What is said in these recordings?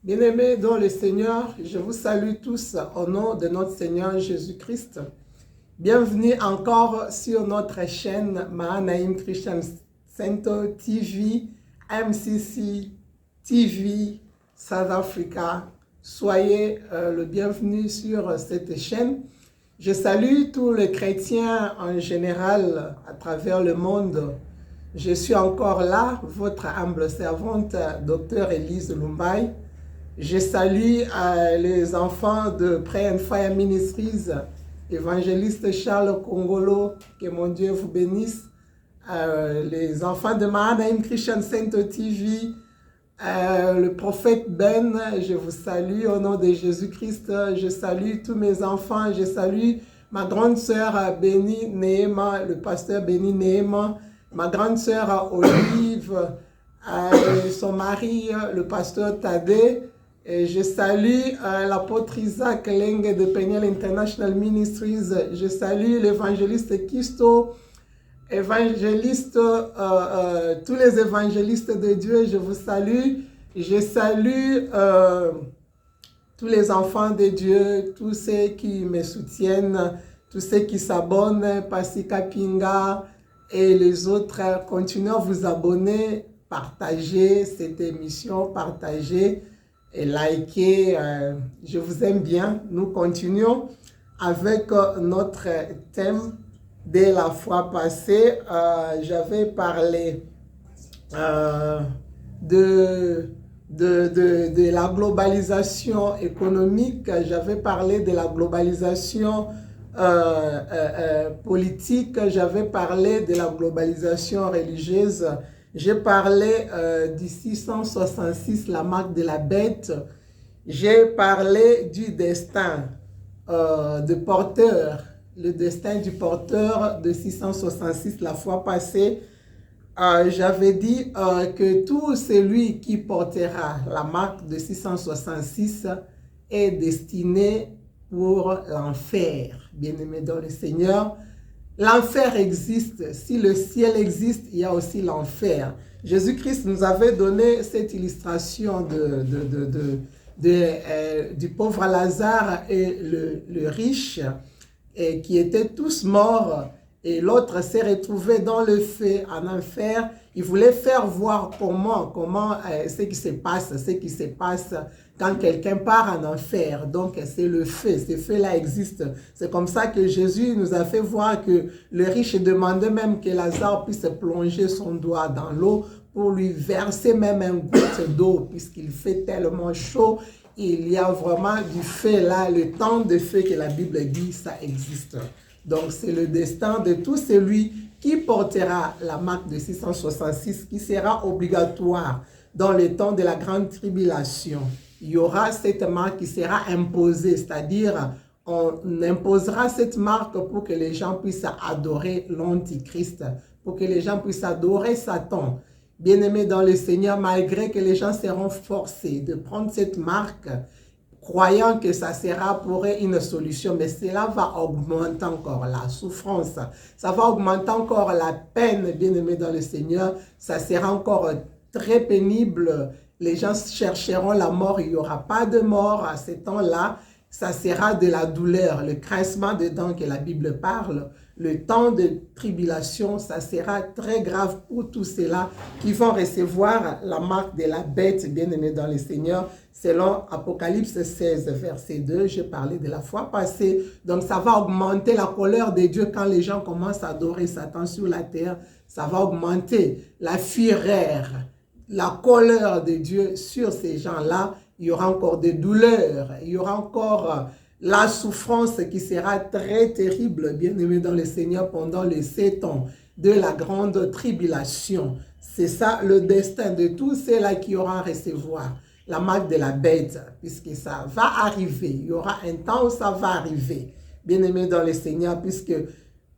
Bien-aimés dans le Seigneur, je vous salue tous au nom de notre Seigneur Jésus-Christ. Bienvenue encore sur notre chaîne Mahanaim Christian Center TV, MCC TV, South Africa. Soyez le bienvenu sur cette chaîne. Je salue tous les chrétiens en général à travers le monde. Je suis encore là, votre humble servante, Dr Elise Lumbai. Je salue les enfants de Pray and Fire Ministries, évangéliste Charles Congolo, que mon Dieu vous bénisse, les enfants de Mahanaim Christian Center TV, le prophète Ben, je vous salue au nom de Jésus-Christ, je salue tous mes enfants, je salue ma grande sœur Béni Néhéma, le pasteur Béni Néhéma, ma grande sœur Olive, son mari, le pasteur Tadé. Et je salue l'apôtre Isaac Lenge de Peniel International Ministries. Je salue l'évangéliste Kisto, évangéliste, tous les évangélistes de Dieu, je vous salue. Je salue tous les enfants de Dieu, tous ceux qui me soutiennent, tous ceux qui s'abonnent, Pasika Pinga et les autres. Continuez à vous abonner, partagez cette émission, partagez et likez. Je vous aime bien. Nous continuons avec notre thème. Dès la fois passée, j'avais parlé de la globalisation économique, j'avais parlé de la globalisation politique, j'avais parlé de la globalisation religieuse. J'ai parlé du 666, la marque de la bête. J'ai parlé du destin de porteur, le destin du porteur de 666 la fois passée. J'avais dit que tout celui qui portera la marque de 666 est destiné pour l'enfer. Bien-aimé dans le Seigneur, l'enfer existe. Si le ciel existe, il y a aussi l'enfer. Jésus-Christ nous avait donné cette illustration du pauvre Lazare et le riche, et qui étaient tous morts. Et l'autre s'est retrouvé dans le feu, en enfer. Il voulait faire voir comment ce qui se passe quand quelqu'un part en enfer. Donc c'est le feu, ce feu-là existe. C'est comme ça que Jésus nous a fait voir que le riche demandait même que Lazare puisse plonger son doigt dans l'eau pour lui verser même un goutte d'eau, puisqu'il fait tellement chaud. Il y a vraiment du feu là, le temps de feu que la Bible dit, ça existe. Donc c'est le destin de tout celui qui portera la marque de 666 qui sera obligatoire dans le temps de la grande tribulation. Il y aura cette marque qui sera imposée, c'est-à-dire on imposera cette marque pour que les gens puissent adorer l'Antichrist, pour que les gens puissent adorer Satan. Bien-aimés dans le Seigneur, malgré que les gens seront forcés de prendre cette marque, croyant que ça sera pour eux une solution, mais cela va augmenter encore la souffrance, ça va augmenter encore la peine, bien-aimés dans le Seigneur, ça sera encore très pénible, les gens chercheront la mort, il n'y aura pas de mort à ce temps-là, ça sera de la douleur, le grincement des dents que la Bible parle, le temps de tribulation, ça sera très grave pour tous ceux-là qui vont recevoir la marque de la bête, bien-aimés dans le Seigneur, selon Apocalypse 16, verset 2, j'ai parlé de la fois passée. Donc ça va augmenter la colère de Dieu quand les gens commencent à adorer Satan sur la terre, ça va augmenter la fureur, la colère de Dieu sur ces gens-là. Il y aura encore des douleurs, il y aura encore la souffrance qui sera très terrible, bien-aimé dans le Seigneur, pendant les 7 ans de la grande tribulation. C'est ça le destin de tous ceux-là qui auront à recevoir la marque de la bête, puisque ça va arriver. Il y aura un temps où ça va arriver, bien-aimé dans le Seigneur, puisque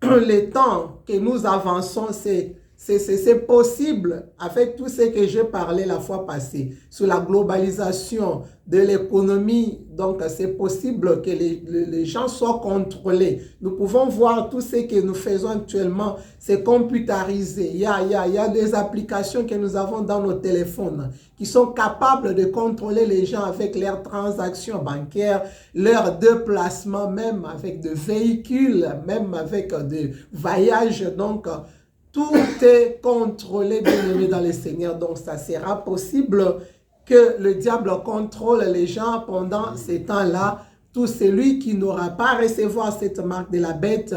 le temps que nous avançons, c'est C'est possible avec tout ce que j'ai parlé la fois passée sur la globalisation de l'économie. Donc, c'est possible que les gens soient contrôlés. Nous pouvons voir tout ce que nous faisons actuellement, c'est computerisé. Il y a des applications que nous avons dans nos téléphones qui sont capables de contrôler les gens avec leurs transactions bancaires, leurs déplacements, même avec des véhicules, même avec des voyages. Donc, tout est contrôlé, bien aimé dans le Seigneur. Donc, ça sera possible que le diable contrôle les gens pendant ces temps-là. Tout celui qui n'aura pas recevoir cette marque de la bête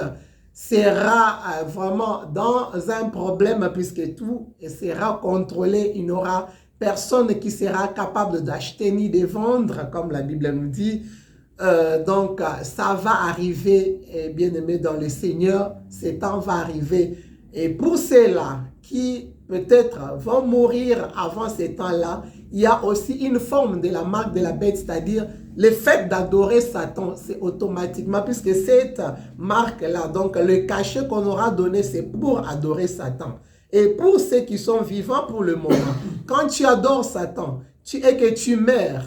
sera vraiment dans un problème puisque tout sera contrôlé. Il n'y aura personne qui sera capable d'acheter ni de vendre, comme la Bible nous dit. Donc, ça va arriver, bien aimé dans le Seigneur. Ce temps va arriver. Et pour ceux-là qui peut-être vont mourir avant ces temps-là, il y a aussi une forme de la marque de la bête, c'est-à-dire le fait d'adorer Satan, c'est automatiquement, puisque cette marque-là, donc le cachet qu'on aura donné, c'est pour adorer Satan. Et pour ceux qui sont vivants pour le moment, quand tu adores Satan et que tu meurs,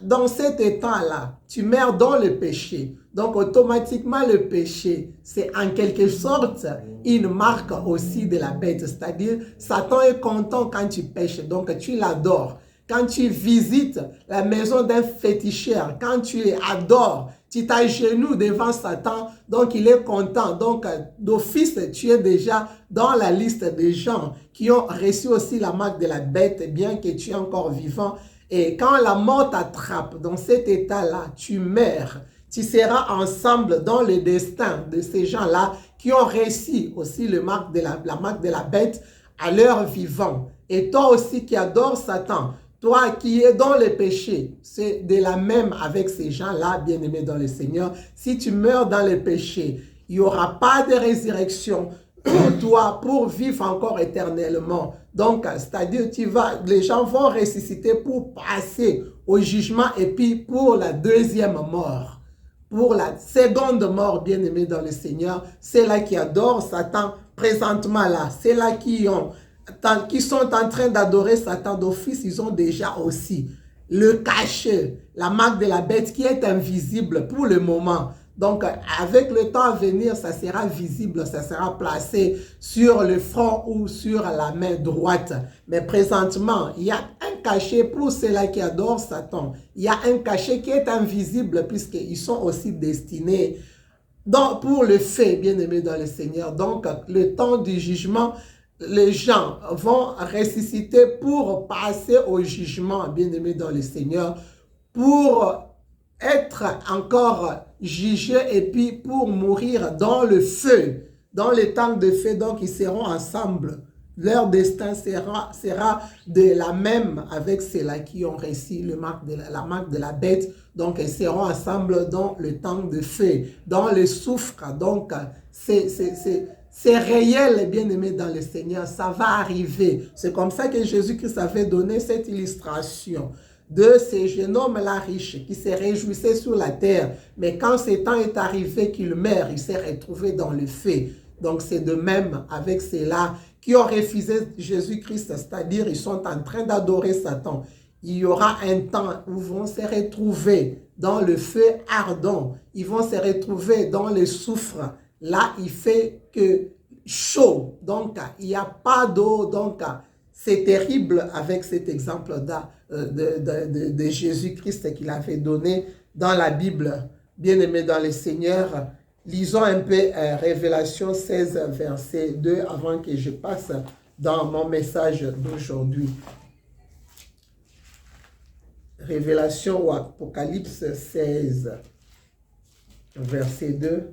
dans cet état-là, tu meurs dans le péché. Donc, automatiquement, le péché, c'est en quelque sorte une marque aussi de la bête. C'est-à-dire, Satan est content quand tu pêches. Donc, tu l'adores. Quand tu visites la maison d'un féticheur, quand tu adores, tu t'agenouilles devant Satan, donc il est content. Donc, d'office, tu es déjà dans la liste des gens qui ont reçu aussi la marque de la bête, bien que tu es encore vivant. Et quand la mort t'attrape dans cet état-là, tu meurs. Tu seras ensemble dans le destin de ces gens-là qui ont reçu aussi la marque de la bête à leur vivant. Et toi aussi qui adores Satan, toi qui es dans le péché, c'est de la même avec ces gens-là, bien-aimés dans le Seigneur. Si tu meurs dans le péché, il n'y aura pas de résurrection pour toi, pour vivre encore éternellement. Donc, c'est-à-dire, les gens vont ressusciter pour passer au jugement et puis pour la deuxième mort. Pour la seconde mort, bien-aimés dans le Seigneur, c'est là qui adorent Satan présentement là. C'est là qui sont en train d'adorer Satan d'office, ils ont déjà aussi le cachet, la marque de la bête qui est invisible pour le moment. Donc, avec le temps à venir, ça sera visible, ça sera placé sur le front ou sur la main droite. Mais présentement, il y a un cachet pour ceux-là qui adorent Satan. Il y a un cachet qui est invisible puisqu'ils sont aussi destinés pour le fait, bien-aimés dans le Seigneur. Donc, le temps du jugement, les gens vont ressusciter pour passer au jugement, bien-aimés dans le Seigneur, pour être encore jugés et puis pour mourir dans le feu, dans les temps de feu. Donc, ils seront ensemble. Leur destin sera de la même avec ceux-là qui ont reçu la marque de la bête. Donc, ils seront ensemble dans le temps de feu, dans le souffre. Donc, c'est réel, bien-aimé dans le Seigneur. Ça va arriver. C'est comme ça que Jésus-Christ avait donné cette illustration de ces jeunes hommes-là riches qui se réjouissaient sur la terre. Mais quand ce temps est arrivé qu'il meurt, il s'est retrouvé dans le feu. Donc, c'est de même avec ceux-là qui ont refusé Jésus-Christ, c'est-à-dire ils sont en train d'adorer Satan. Il y aura un temps où ils vont se retrouver dans le feu ardent. Ils vont se retrouver dans le soufre. Là, il fait que chaud. Donc, il n'y a pas d'eau. Donc, c'est terrible avec cet exemple de Jésus-Christ qu'il avait donné dans la Bible. Bien-aimé dans le Seigneur, lisons un peu Révélation 16, verset 2, avant que je passe dans mon message d'aujourd'hui. Révélation ou Apocalypse 16, verset 2.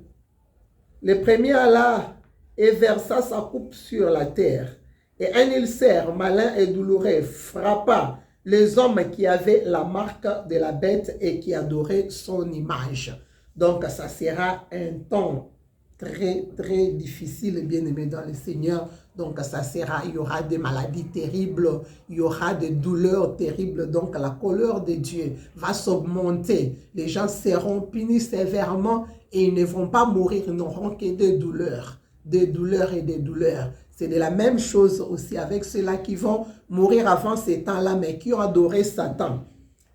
Le premier alla et versa sa coupe sur la terre. Et un ulcère malin et douloureux frappa les hommes qui avaient la marque de la bête et qui adoraient son image. Donc, ça sera un temps très, très difficile, bien-aimé dans le Seigneur. Donc, il y aura des maladies terribles, il y aura des douleurs terribles. Donc, la colère de Dieu va s'augmenter. Les gens seront punis sévèrement et ils ne vont pas mourir, ils n'auront que des douleurs et des douleurs. C'est de la même chose aussi avec ceux-là qui vont mourir avant ces temps-là, mais qui ont adoré Satan.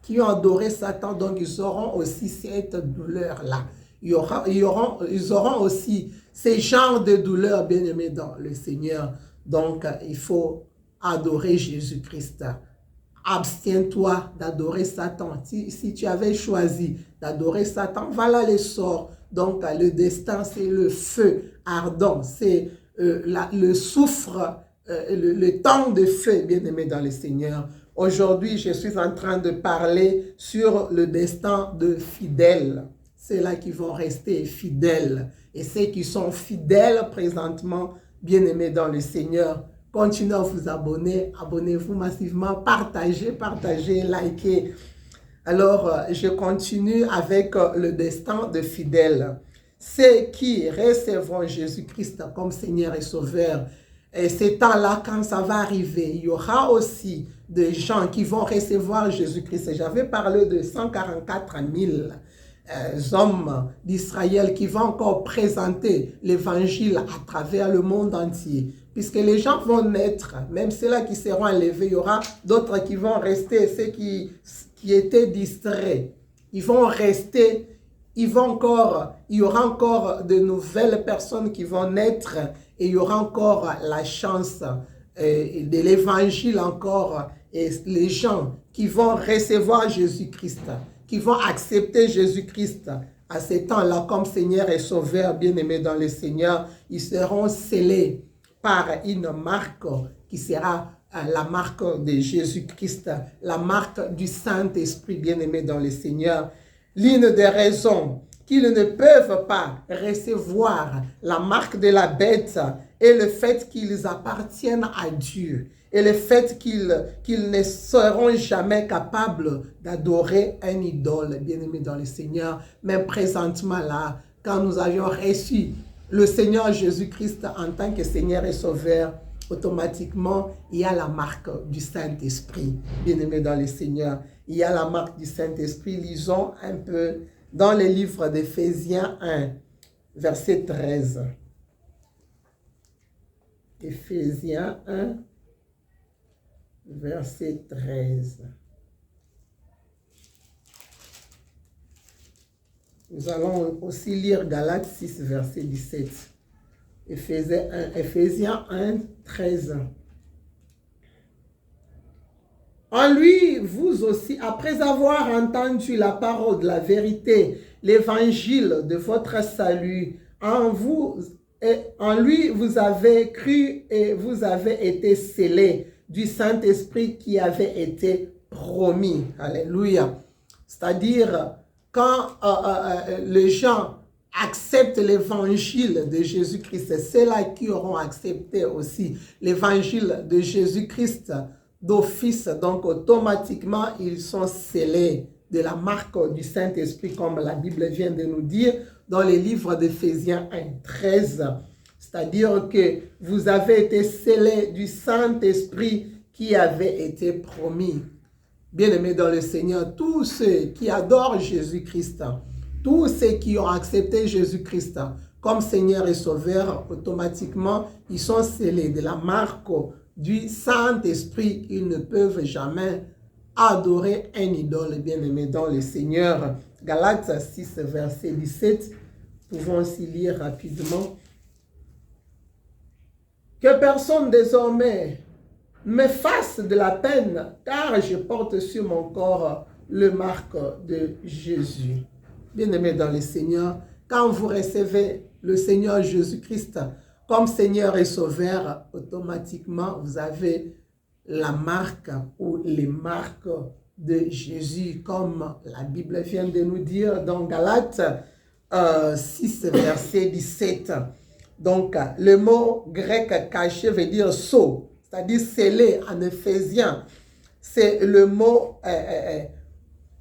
Qui ont adoré Satan, donc ils auront aussi cette douleur-là. Ils auront aussi ces genres de douleurs, bien-aimés dans le Seigneur. Donc, il faut adorer Jésus-Christ. Abstiens-toi d'adorer Satan. Si tu avais choisi d'adorer Satan, voilà les sorts. Donc, le destin, c'est le feu ardent. C'est le soufre, le temps de feu, bien-aimé dans le Seigneur. Aujourd'hui, je suis en train de parler sur le destin de fidèles. Ceux-là qui vont rester fidèles. Et ceux qui sont fidèles présentement, bien-aimés dans le Seigneur, continuez à vous abonner, abonnez-vous massivement, partagez, likez. Alors, je continue avec le destin de fidèles. Ceux qui recevront Jésus-Christ comme Seigneur et Sauveur, et ces temps-là, quand ça va arriver, il y aura aussi des gens qui vont recevoir Jésus-Christ. J'avais parlé de 144 000 hommes d'Israël qui vont encore présenter l'évangile à travers le monde entier. Puisque les gens vont naître, même ceux-là qui seront enlevés, il y aura d'autres qui vont rester, ceux qui étaient distraits. Ils vont rester, il y aura encore de nouvelles personnes qui vont naître et il y aura encore la chance de l'évangile encore et les gens qui vont recevoir Jésus-Christ, qui vont accepter Jésus-Christ à ces temps-là comme Seigneur et Sauveur, bien-aimés dans le Seigneur, ils seront scellés par une marque qui sera la marque de Jésus-Christ, la marque du Saint-Esprit, bien-aimé dans le Seigneur. L'une des raisons qu'ils ne peuvent pas recevoir la marque de la bête est le fait qu'ils appartiennent à Dieu et le fait qu'ils ne seront jamais capables d'adorer un idole, bien-aimé dans le Seigneur. Même présentement là, quand nous avions reçu le Seigneur Jésus-Christ en tant que Seigneur et Sauveur, automatiquement, il y a la marque du Saint-Esprit. Bien-aimé dans le Seigneur, il y a la marque du Saint-Esprit. Lisons un peu dans le livre d'Éphésiens 1, verset 13. Éphésiens 1, verset 13. Nous allons aussi lire Galates 6, verset 17. Éphésiens 1, 13. En lui, vous aussi, après avoir entendu la parole de la vérité, l'évangile de votre salut, en lui, vous avez cru et vous avez été scellés du Saint-Esprit qui avait été promis. Alléluia. C'est-à-dire, quand les gens acceptent l'évangile de Jésus-Christ, c'est ceux-là qui auront accepté aussi l'évangile de Jésus-Christ d'office. Donc, automatiquement, ils sont scellés de la marque du Saint-Esprit, comme la Bible vient de nous dire dans les livres d'Éphésiens 1, 13. C'est-à-dire que vous avez été scellés du Saint-Esprit qui avait été promis. Bien-aimés dans le Seigneur, tous ceux qui adorent Jésus-Christ, tous ceux qui ont accepté Jésus-Christ comme Seigneur et Sauveur, automatiquement, ils sont scellés de la marque du Saint-Esprit. Ils ne peuvent jamais adorer un idole, bien-aimé dans le Seigneur. Galates 6, verset 17, pouvons aussi lire rapidement. Que personne désormais me fasse de la peine, car je porte sur mon corps le marque de Jésus. Bien-aimés dans le Seigneur, quand vous recevez le Seigneur Jésus-Christ comme Seigneur et Sauveur, automatiquement, vous avez la marque ou les marques de Jésus, comme la Bible vient de nous dire dans Galates 6, verset 17. Donc, le mot grec caché veut dire sceau, c'est-à-dire scellé en ephésien. C'est le mot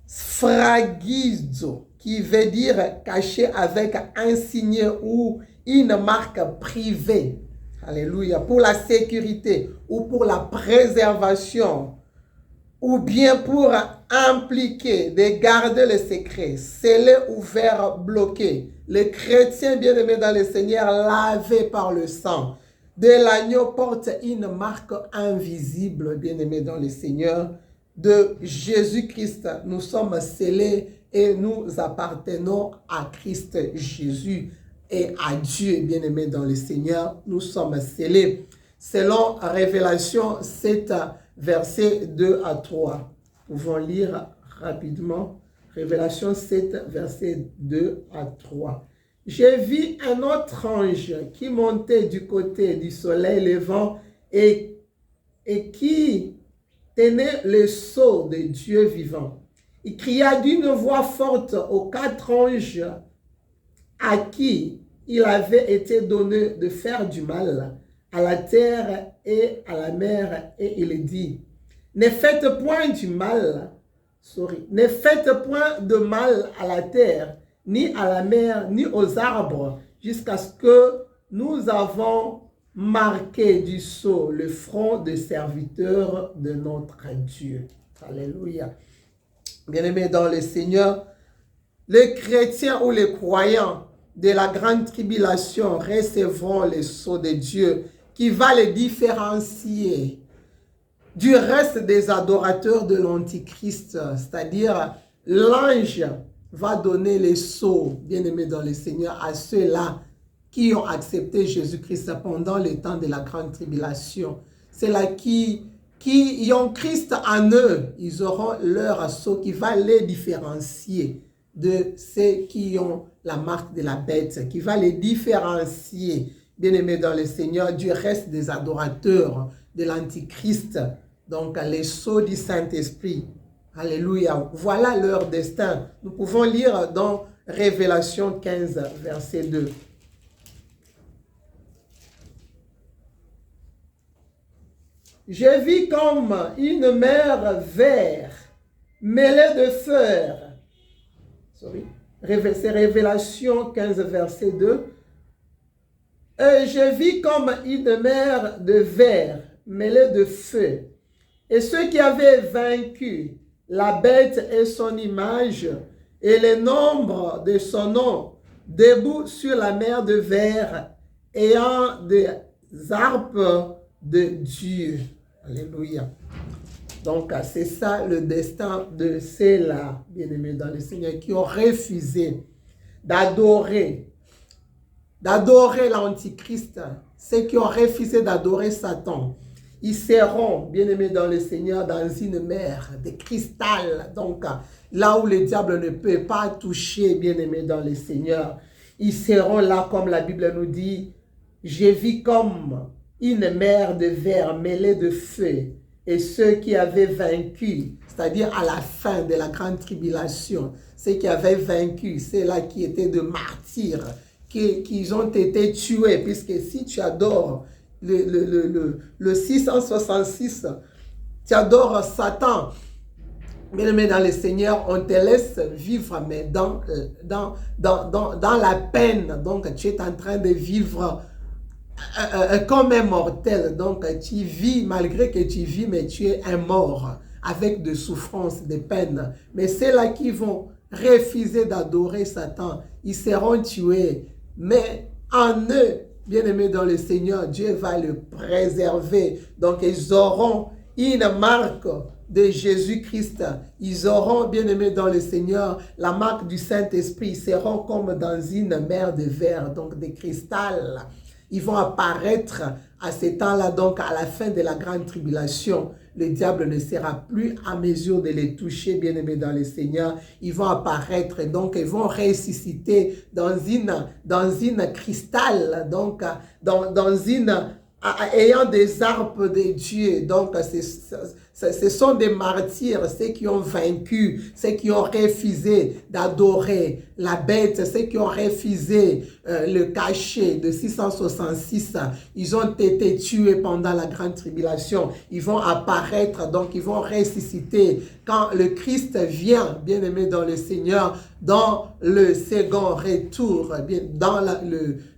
sphragizo, qui veut dire caché avec un signe ou une marque privée. Alléluia. Pour la sécurité ou pour la préservation ou bien pour impliquer de garder le secret, scellé, ouvert, bloqué. Les chrétiens bien-aimés dans le Seigneur, lavés par le sang, de l'agneau porte une marque invisible, bien-aimés dans le Seigneur, de Jésus-Christ. Nous sommes scellés et nous appartenons à Christ Jésus et à Dieu, bien-aimés dans le Seigneur. Nous sommes scellés. Selon Révélation 7, versets 2 à 3. Nous pouvons lire rapidement. Révélation 7, versets 2 à 3. J'ai vu un autre ange qui montait du côté du soleil levant et qui tenait le sceau de Dieu vivant. Il cria d'une voix forte aux 4 anges à qui il avait été donné de faire du mal à la terre et à la mer, et il dit, ne faites point du mal, ne faites point de mal à la terre, ni à la mer, ni aux arbres, jusqu'à ce que nous avons marqué du sceau le front des serviteurs de notre Dieu. Alléluia. Bien-aimés dans le Seigneur, les chrétiens ou les croyants de la grande tribulation recevront le sceau de Dieu qui va les différencier du reste des adorateurs de l'Antichrist, c'est-à-dire l'ange va donner les sceaux, bien-aimés dans le Seigneur, à ceux-là qui ont accepté Jésus-Christ pendant le temps de la grande tribulation. Ceux-là qui ont Christ en eux, ils auront leur sceau qui va les différencier de ceux qui ont la marque de la bête, qui va les différencier, bien-aimés dans le Seigneur, du reste des adorateurs de l'Antichrist. Donc, les sceaux du Saint-Esprit. Alléluia. Voilà leur destin. Nous pouvons lire dans Révélation 15, verset 2. Je vis comme une mer verte mêlée de fer. C'est Révélation 15, verset 2. Et je vis comme une mer de verre mêlée de feu. Et ceux qui avaient vaincu la bête et son image et le nombre de son nom, debout sur la mer de verre, ayant des harpes de Dieu. Alléluia. Donc, c'est ça le destin de ceux-là, bien-aimés dans le Seigneur, qui ont refusé d'adorer l'Antichrist, ceux qui ont refusé d'adorer Satan. Ils seront, bien-aimés dans le Seigneur, dans une mer de cristal. Donc, là où le diable ne peut pas toucher, bien-aimés dans le Seigneur, ils seront là, comme la Bible nous dit, je vis comme une mer de verre mêlée de feu. Et ceux qui avaient vaincu, c'est-à-dire à la fin de la grande tribulation, ceux qui avaient vaincu, c'est là qui étaient de martyrs, qui ont été tués, puisque si tu adores le 666, tu adores Satan, bien-aimé dans le Seigneur, on te laisse vivre, mais dans la peine. Donc, tu es en train de vivre comme un mortel. Donc, tu vis, malgré que tu vis, mais tu es un mort, avec des souffrances, des peines. Mais ceux-là qui vont refuser d'adorer Satan, ils seront tués. Mais en eux, bien-aimés dans le Seigneur, Dieu va le préserver. Donc, ils auront une marque de Jésus-Christ. Ils auront, bien-aimés dans le Seigneur, la marque du Saint-Esprit. Ils seront comme dans une mer de verre, donc de cristal. Ils vont apparaître à ce temps-là, donc à la fin de la grande tribulation. Le diable ne sera plus à mesure de les toucher, bien-aimés dans le Seigneur. Ils vont apparaître, donc ils vont ressusciter dans une cristal, donc ayant des harpes de Dieu. Donc ce sont des martyrs, ceux qui ont vaincu, ceux qui ont refusé d'adorer la bête, ceux qui ont refusé le cachet de 666. Ils ont été tués pendant la grande tribulation. Ils vont apparaître, donc ils vont ressusciter quand le Christ vient, bien-aimé dans le Seigneur, dans le second retour, dans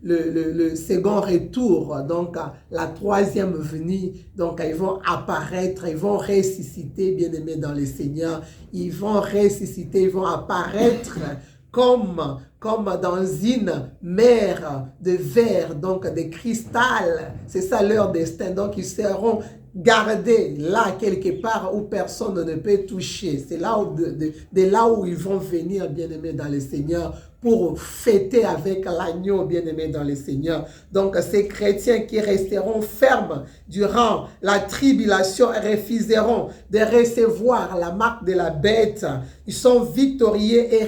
le second retour, donc la troisième venue. Donc ils vont apparaître, ils vont ressusciter, bien-aimés dans le Seigneur. Ils vont ressusciter, ils vont apparaître comme dans une mer de verre, donc de cristal. C'est ça leur destin. Donc ils seront gardés là quelque part où personne ne peut toucher. C'est là où, de là où ils vont venir, bien-aimés dans le Seigneur, pour fêter avec l'agneau, bien-aimé dans le Seigneur. Donc, ces chrétiens qui resteront fermes durant la tribulation refuseront de recevoir la marque de la bête. Ils sont victorieux et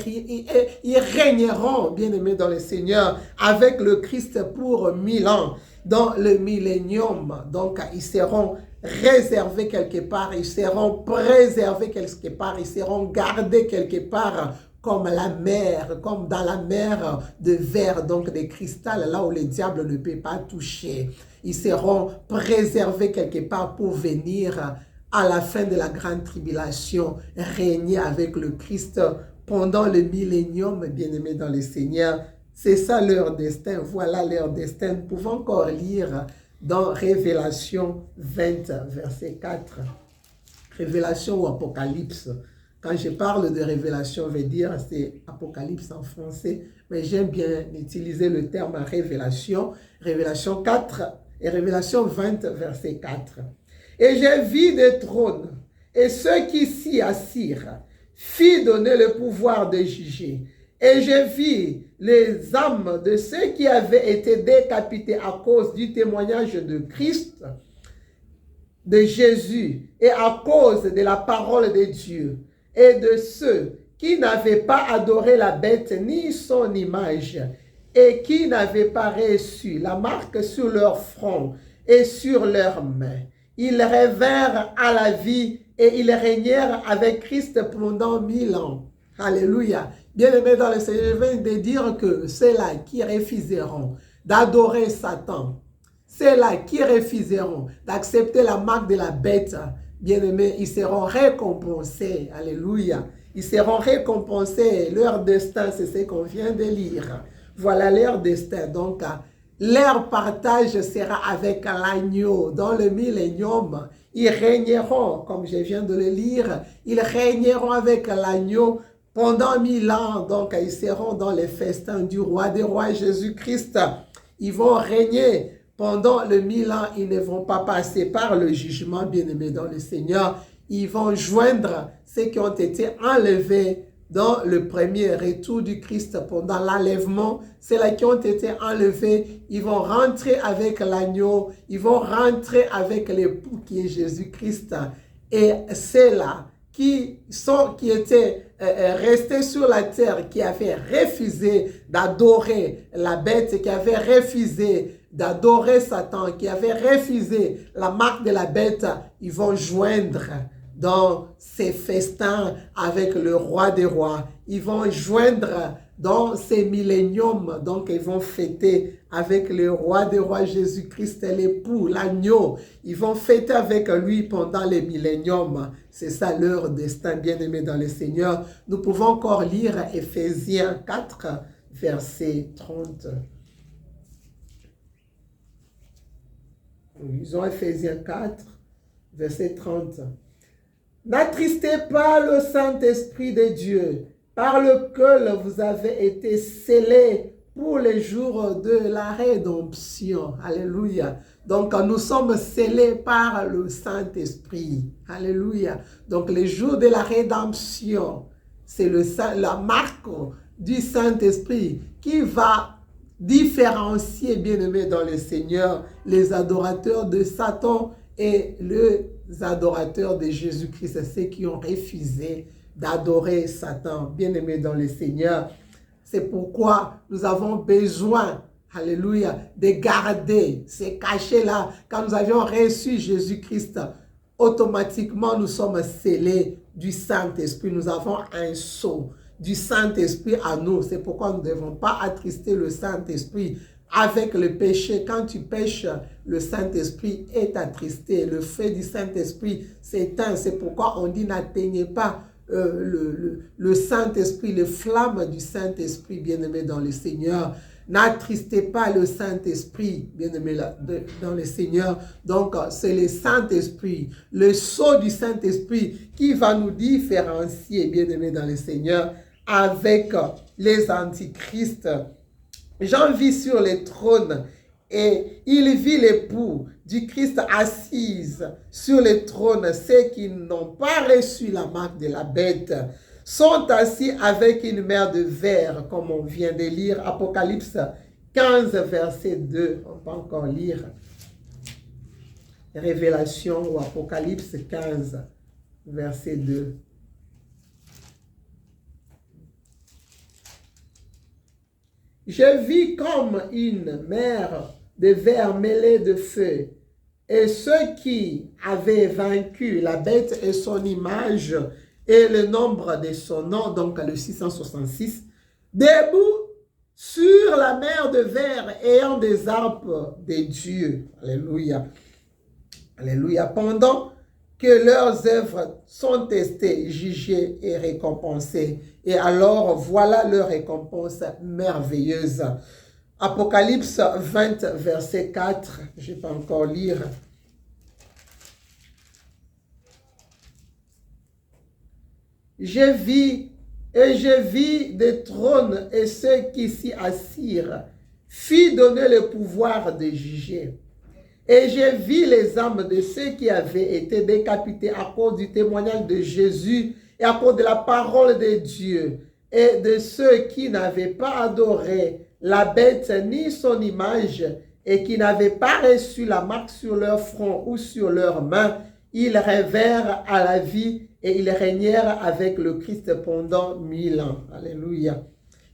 ils régneront, bien-aimé dans le Seigneur, avec le Christ pour 1000 ans. Dans le millénium, donc, ils seront réservés quelque part, ils seront préservés quelque part, ils seront gardés quelque part, comme la mer, comme dans la mer de verre, donc de cristal, là où le diable ne peut pas toucher. Ils seront préservés quelque part pour venir à la fin de la grande tribulation, régner avec le Christ pendant le millénium, bien-aimés dans le Seigneur. C'est ça leur destin, voilà leur destin. Nous pouvons encore lire dans Révélation 20, verset 4. Révélation ou Apocalypse. Quand je parle de révélation, je vais dire c'est Apocalypse en français, mais j'aime bien utiliser le terme révélation. Révélation 4 et Révélation 20, verset 4. Et j'ai vu des trônes, et ceux qui s'y assirent fit donner le pouvoir de juger. Et j'ai vu les âmes de ceux qui avaient été décapités à cause du témoignage de Christ, de Jésus, et à cause de la parole de Dieu, et de ceux qui n'avaient pas adoré la bête ni son image, et qui n'avaient pas reçu la marque sur leur front et sur leurs mains. Ils revinrent à la vie et ils régnèrent avec Christ pendant 1000 ans. Alléluia. Bien-aimés dans le Seigneur, je viens de dire que ceux-là qui refuseront d'adorer Satan, ceux-là qui refuseront d'accepter la marque de la bête, bien-aimés, ils seront récompensés. Alléluia. Ils seront récompensés. Leur destin, c'est ce qu'on vient de lire. Voilà leur destin. Donc, leur partage sera avec l'agneau. Dans le millénium, ils régneront, comme je viens de le lire, ils régneront avec l'agneau pendant 1000 ans. Donc, ils seront dans les festins du roi des rois Jésus-Christ. Ils vont régner pendant le 1000 ans. Ils ne vont pas passer par le jugement, bien-aimés dans le Seigneur. Ils vont joindre ceux qui ont été enlevés dans le premier retour du Christ pendant l'enlèvement. Ceux-là qui ont été enlevés, ils vont rentrer avec l'agneau, ils vont rentrer avec l'époux qui est Jésus-Christ. Et ceux-là qui étaient restés sur la terre, qui avaient refusé d'adorer la bête, qui avaient refusé d'adorer Satan, qui avaient refusé la marque de la bête, ils vont joindre dans ces festins avec le roi des rois. Ils vont joindre dans ces milléniums, donc ils vont fêter avec le roi des rois Jésus-Christ, l'époux, l'agneau. Ils vont fêter avec lui pendant les milléniums. C'est ça leur destin, bien-aimés dans le Seigneur. Nous pouvons encore lire Éphésiens 4, verset 30. Lisons Éphésiens 4, verset 30. N'attristez pas le Saint-Esprit de Dieu, par lequel vous avez été scellés pour les jours de la rédemption. Alléluia. Donc, nous sommes scellés par le Saint-Esprit. Alléluia. Donc, les jours de la rédemption, c'est la marque du Saint-Esprit qui va différencier, bien-aimés dans le Seigneur, les adorateurs de Satan et les adorateurs de Jésus-Christ, ceux qui ont refusé d'adorer Satan. Bien-aimés dans le Seigneur, c'est pourquoi nous avons besoin, alléluia, de garder ces cachets-là. Quand nous avions reçu Jésus-Christ, automatiquement nous sommes scellés du Saint-Esprit. Nous avons un sceau du Saint-Esprit à nous. C'est pourquoi nous ne devons pas attrister le Saint-Esprit avec le péché. Quand tu pêches, le Saint-Esprit est attristé. Le feu du Saint-Esprit s'éteint. C'est pourquoi on dit n'atteignez pas le Saint-Esprit, les flammes du Saint-Esprit, bien-aimés dans le Seigneur. N'attristez pas le Saint-Esprit, bien-aimés dans le Seigneur. Donc, c'est le Saint-Esprit, le sceau du Saint-Esprit qui va nous différencier, bien-aimés dans le Seigneur, avec les antichrists. Jean vit sur les trônes et il vit l'époux du Christ assise sur les trônes. Ceux qui n'ont pas reçu la marque de la bête sont assis avec une mer de verre, comme on vient de lire. Apocalypse 15, verset 2. On peut encore lire. Révélation ou Apocalypse 15, verset 2. Je vis comme une mer de verre mêlée de feu, et ceux qui avaient vaincu la bête et son image et le nombre de son nom, donc le 666, debout sur la mer de verre ayant des harpes de Dieu. Alléluia. Alléluia. Pendant que leurs œuvres sont testées, jugées et récompensées. Et alors, voilà leur récompense merveilleuse. Apocalypse 20, verset 4. Je ne vais pas encore lire. Je vis des trônes et ceux qui s'y assirent, fit donner le pouvoir de juger. Et j'ai vu les âmes de ceux qui avaient été décapités à cause du témoignage de Jésus et à cause de la parole de Dieu, et de ceux qui n'avaient pas adoré la bête ni son image, et qui n'avaient pas reçu la marque sur leur front ou sur leurs mains. Ils rêvèrent à la vie et ils régnèrent avec le Christ pendant 1000 ans. Alléluia.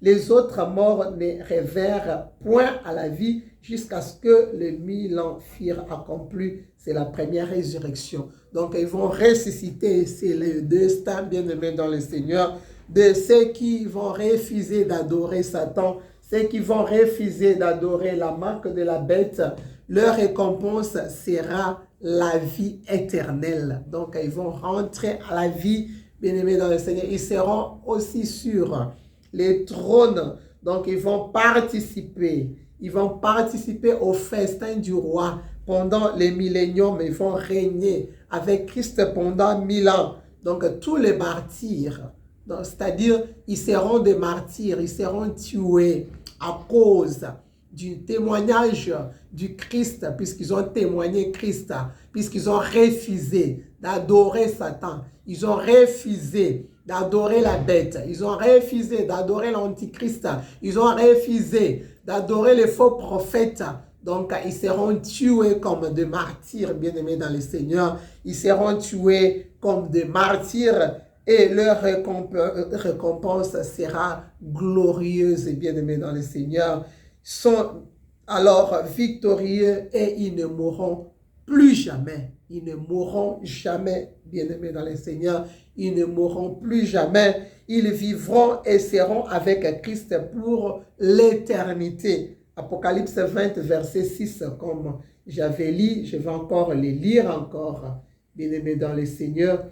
Les autres morts ne rêvèrent point à la vie jusqu'à ce que les 1000 ans firent accomplis. C'est la première résurrection. Donc, ils vont ressusciter. C'est le destin, bien-aimé dans le Seigneur, de ceux qui vont refuser d'adorer Satan, ceux qui vont refuser d'adorer la marque de la bête. Leur récompense sera la vie éternelle. Donc, ils vont rentrer à la vie, bien-aimé dans le Seigneur. Ils seront aussi sur les trônes. Donc, ils vont participer. Ils vont participer au festin du roi pendant les milléniums. Ils vont régner avec Christ pendant 1000 ans. Donc, tous les martyrs, c'est-à-dire, ils seront des martyrs. Ils seront tués à cause du témoignage du Christ, puisqu'ils ont témoigné Christ, puisqu'ils ont refusé d'adorer Satan. Ils ont refusé d'adorer la bête. Ils ont refusé d'adorer l'antichrist. Ils ont refusé d'adorer les faux prophètes. Donc, ils seront tués comme des martyrs, bien-aimés dans le Seigneur. Ils seront tués comme des martyrs et leur récompense sera glorieuse, bien-aimés dans le Seigneur. Ils sont alors victorieux et ils ne mourront plus jamais. Ils ne mourront jamais, bien-aimés dans le Seigneur. Ils ne mourront plus jamais. Ils vivront et seront avec Christ pour l'éternité. Apocalypse 20, verset 6, comme j'avais lu, je vais encore les lire encore, bien-aimés dans le Seigneur.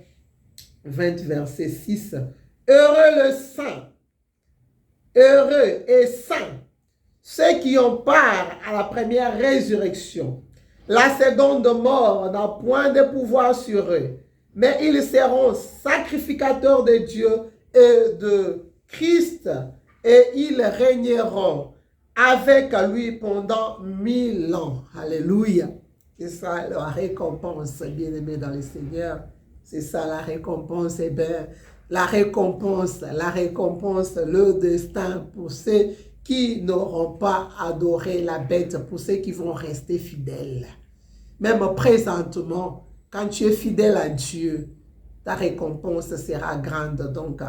20, verset 6. Heureux le saint, heureux et saint, ceux qui ont part à la première résurrection. La seconde mort n'a point de pouvoir sur eux, mais ils seront sacrificateurs de Dieu et de Christ, et ils régneront avec lui pendant 1000 ans. Alléluia. C'est ça la récompense, bien-aimé dans le Seigneur. C'est ça la récompense. Eh bien, la récompense, le destin pour ceux qui n'auront pas adoré la bête, pour ceux qui vont rester fidèles. Même présentement, quand tu es fidèle à Dieu, ta récompense sera grande. Donc,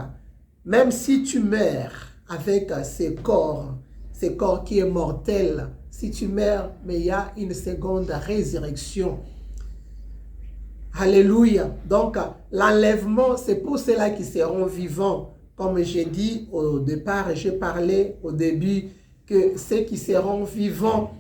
même si tu meurs avec ce corps qui est mortel, si tu meurs, mais il y a une seconde résurrection. Alléluia. Donc, l'enlèvement, c'est pour ceux-là qui seront vivants. Comme j'ai dit au départ, j'ai parlé au début que ceux qui seront vivants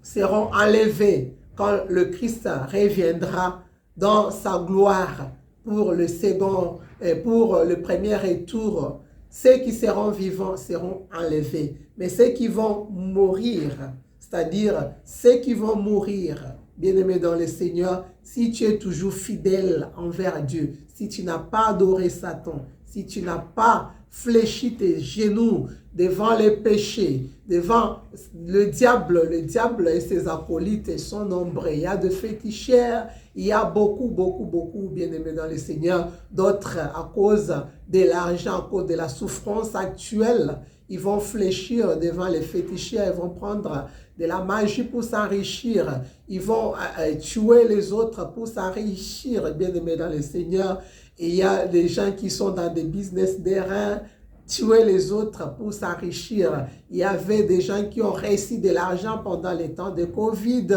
seront enlevés quand le Christ reviendra dans sa gloire pour le second et pour le premier retour. Ceux qui seront vivants seront enlevés. Mais ceux qui vont mourir, c'est-à-dire ceux qui vont mourir, bien-aimés dans le Seigneur, si tu es toujours fidèle envers Dieu, si tu n'as pas adoré Satan, si tu n'as pas fléchis tes genoux devant les péchés, devant le diable et ses acolytes et son nombre. Il y a de féticheurs, il y a beaucoup, bien-aimés dans le Seigneur, d'autres à cause de l'argent, à cause de la souffrance actuelle. Ils vont fléchir devant les féticheurs, ils vont prendre de la magie pour s'enrichir. Ils vont tuer les autres pour s'enrichir, bien-aimés dans le Seigneur. Et il y a des gens qui sont dans des business d'airain, tuer les autres pour s'enrichir. Il y avait des gens qui ont réussi de l'argent pendant les temps de Covid,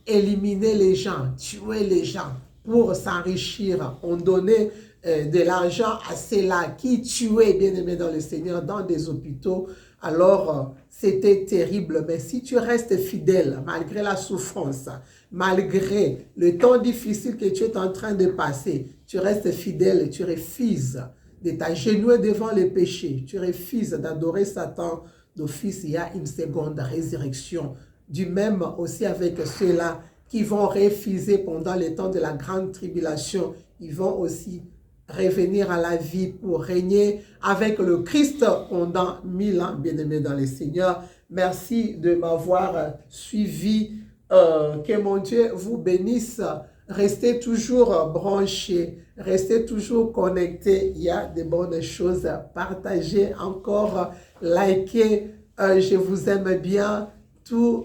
éliminer les gens, tuer les gens pour s'enrichir. On donnait de l'argent à ceux-là qui tuaient, bien-aimés dans le Seigneur, dans des hôpitaux. Alors, c'était terrible. Mais si tu restes fidèle, malgré la souffrance, malgré le temps difficile que tu es en train de passer, tu restes fidèle et tu refuses de t'agenouiller devant les péchés, tu refuses d'adorer Satan d'office, il y a une seconde résurrection. Du même aussi avec ceux-là qui vont refuser pendant le temps de la grande tribulation, ils vont aussi revenir à la vie pour régner avec le Christ pendant 1000 ans, bien-aimés dans le Seigneur. Merci de m'avoir suivi. Que mon Dieu vous bénisse. Restez toujours branchés, restez toujours connectés. Il y a de bonnes choses à partager. Encore, likez. Je vous aime bien. Tous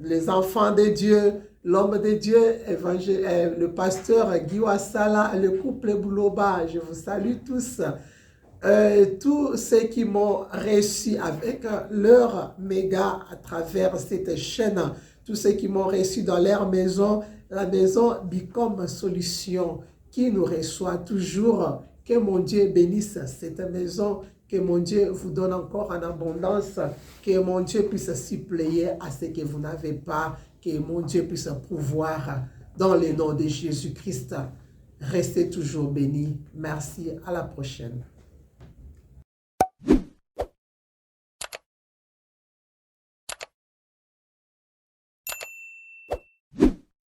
les enfants de Dieu, l'homme de Dieu, le pasteur Guy Wassala, le couple Bouloba, je vous salue tous. Tous ceux qui m'ont reçu avec leur méga à travers cette chaîne, tous ceux qui m'ont reçu dans leur maison, la maison Become Solution, qui nous reçoit toujours. Que mon Dieu bénisse cette maison, que mon Dieu vous donne encore en abondance, que mon Dieu puisse suppléer à ce que vous n'avez pas, que mon Dieu puisse pouvoir dans le nom de Jésus-Christ. Restez toujours bénis. Merci, à la prochaine.